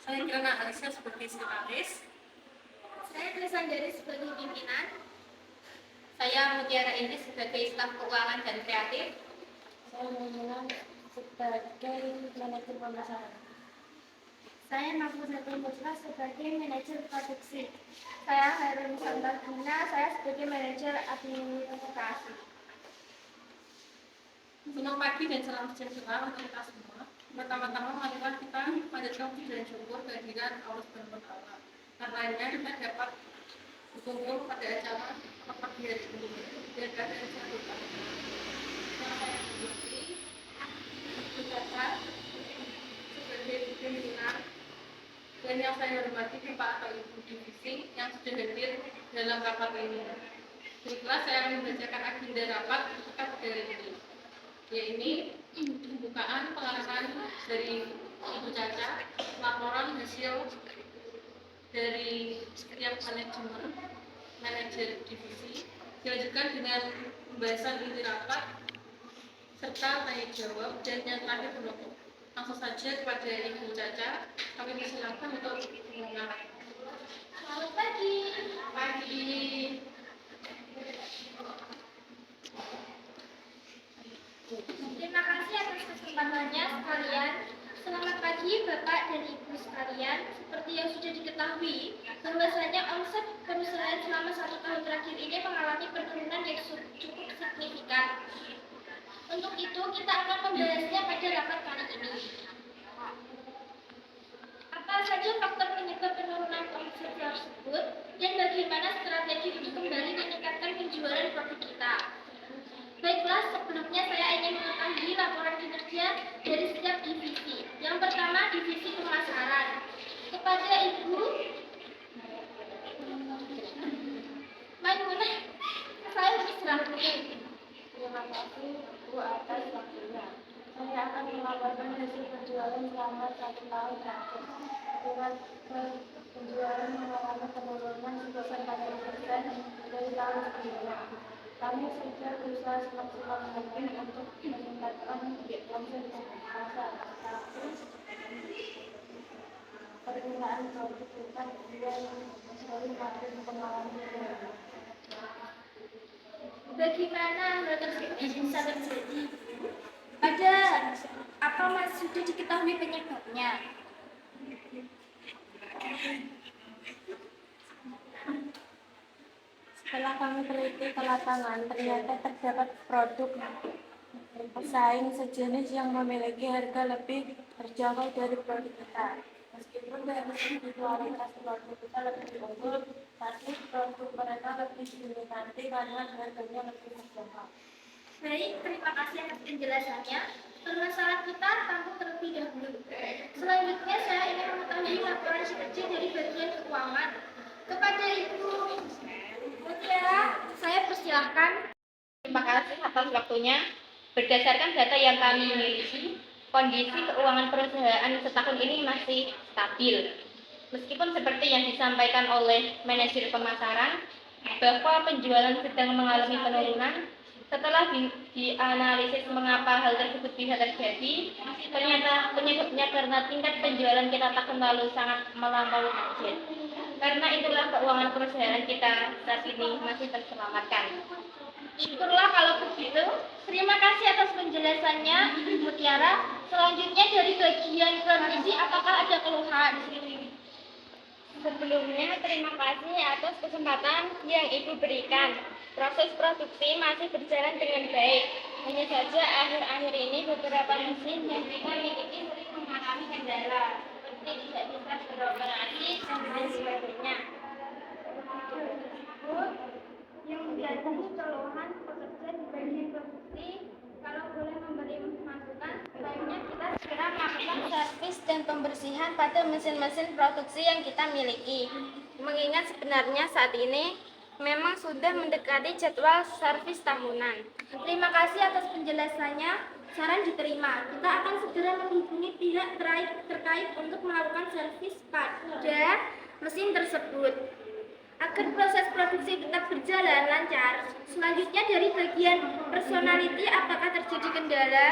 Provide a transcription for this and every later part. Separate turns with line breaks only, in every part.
Saya Kirana Alisa sebagai sekretaris.
Saya Trisandari sebagai pimpinan.
Saya Mutiara Indi sebagai staf keuangan dan kreatif.
Saya Mutiara sebagai manajer pemasaran.
Saya Mahfuzatun Musra sebagai manajer produksi. Saya Hairun Santagina, saya sebagai manajer administrasi.
Selamat pagi dan salam sejahtera untuk kita semua. Pertama-tama marilah kita panjatkan puji dan syukur kehadiran Allah Subhanahu wa Ta'ala. Karenanya kita dapat berkumpul pada acara pagi hari ini dan keadaan sehat kita. Yang saya hormati, Bu Caca sebagai pimpinan, dan yang saya hormati Bapak atau Ibu Divisi yang sudah hadir dalam rapat ini. Baiklah, saya akan membacakan agenda rapat kita pada hari ini, yaitu pembukaan pengarahan dari Ibu Caca, laporan hasil dari setiap manajer divisi, dilanjutkan dengan pembahasan inti rapat serta tanya jawab, dan yang terakhir penutup. Langsung saja kepada Ibu Caca, kami persilakan untuk mengenal.
Selamat pagi.
Pagi.
Terima kasih atas kesempatannya sekalian. Selamat pagi Bapak dan Ibu sekalian. Seperti yang sudah diketahui, bahwasanya omset perusahaan selama 1 tahun terakhir ini mengalami penurunan yang cukup signifikan. Untuk itu, kita akan membahasnya pada rapat kali ini. Apa saja faktor penyebab penurunan omset tersebut dan bagaimana strategi untuk kembali meningkatkan penjualan produk kita? Baiklah, sebelumnya saya ingin mengetahui laporan kinerja dari setiap divisi. Yang pertama, divisi pemasaran. Kepada Ibu Maimunah, saya diserahkan.
Terima kasih Bu atas waktunya. Saya akan melaporkan hasil penjualan selama 1 tahun terakhir. Dengan penjualan mengalami penurunan sebesar 40% dari tahun sebelumnya. Kami sudah berusaha semaksimal mungkin untuk meningkatkan omset pasar, tapi permintaan produk kita yang sering makin mengalami penurunan.
Bagaimana hal tersebut bisa terjadi? Ada apa sudah diketahui penyebabnya?
Setelah kami teliti ke lapangan, ternyata terdapat produk pesaing sejenis yang memiliki harga lebih terjangkau dari produk kita. Meskipun dari segi kualitas produk kita lebih unggul, tapi produk mereka lebih diminati karena harganya lebih terjangkau.
Baik, terima kasih atas penjelasannya. Permasalahan kita tampung terlebih dahulu. Selanjutnya saya ingin mengetahui laporan kinerja dari bagian keuangan. Kepada Ibu Mutiara, saya persilahkan.
Terima kasih atas waktunya. Berdasarkan data yang kami miliki, kondisi keuangan perusahaan setahun ini masih stabil. Meskipun seperti yang disampaikan oleh manajer pemasaran, bahwa penjualan sedang mengalami penurunan, setelah dianalisis mengapa hal tersebut bisa terjadi, ternyata penyebabnya karena tingkat penjualan kita tahun lalu sangat melampaui target. Karena itulah keuangan perusahaan kita saat ini masih terselamatkan.
Syukurlah kalau begitu. Terima kasih atas penjelasannya, Ibu Mutiara. Selanjutnya dari bagian kondisi, apakah ada keluhan?
Sebelumnya, terima kasih atas kesempatan yang Ibu berikan. Proses produksi masih berjalan dengan baik. Hanya saja akhir-akhir ini beberapa mesin yang kita miliki sering mengalami kendala, seperti tidak bisa beroperasi dan lain sebagainya.
Yang menjadi keluhan pekerja di bagian produksi, kalau boleh memberi masukan, sebaiknya kita segera melakukan servis dan pembersihan pada mesin-mesin produksi yang kita miliki. Mengingat sebenarnya saat ini memang sudah mendekati jadwal servis tahunan. Terima kasih atas penjelasannya. Saran diterima. Kita akan segera menghubungi pihak terkait untuk melakukan servis pada mesin tersebut agar proses produksi tetap berjalan lancar. Selanjutnya dari bagian personality, apakah terjadi kendala?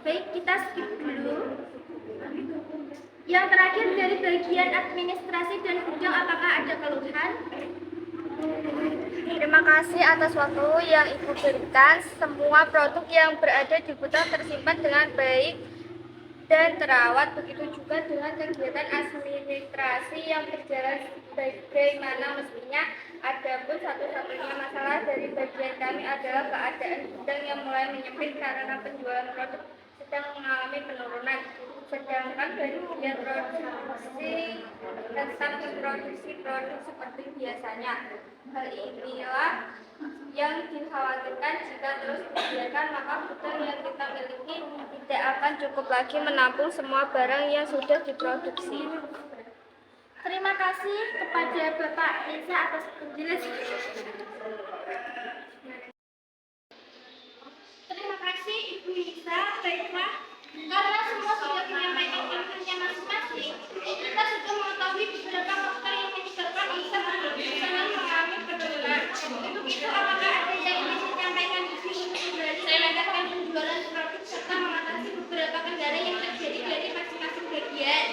Baik, kita skip dulu. Yang terakhir dari bagian administrasi dan gudang, apakah ada keluhan?
Terima kasih atas waktu yang Ibu berikan. Semua produk yang berada di gudang tersimpan dengan baik dan terawat. Begitu juga dengan kegiatan administrasi yang berjalan bagaimana mestinya. Adapun satu-satunya masalah dari bagian kami adalah keadaan gudang yang mulai menyempit karena penjualan produk sedang mengalami penurunan. Sedangkan bagian produksi tetap memproduksi produk seperti biasanya. Hal inilah yang dikhawatirkan jika terus dibiarkan, maka gudang yang kita miliki tidak akan cukup lagi menampung semua barang yang sudah diproduksi.
Terima kasih kepada Bapak Nisa atas penjelasan. Terima kasih Ibu Nisa. Baiklah, karena semua sudah menyampaikan pilihannya masing-masing, kita sudah mengetahui beberapa faktor yang menyebabkan omset perusahaan mengalami penurunan. Untuk itu, apakah ada yang ingin disampaikan di sini untuk meningkatkan penjualan produk serta mengatasi beberapa kendala yang terjadi dari masing-masing bagian?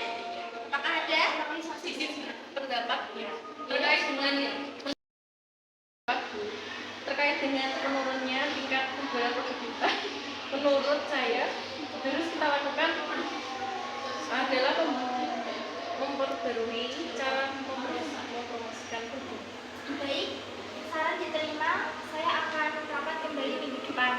Apakah ada?
Pendapatnya terkait dengan penurunnya tingkat penjualan produk kita, menurut saya harus kita lakukan adalah memperbarui cara mempromosikan produk.
Baik, saran diterima. Saya akan rapat kembali minggu depan.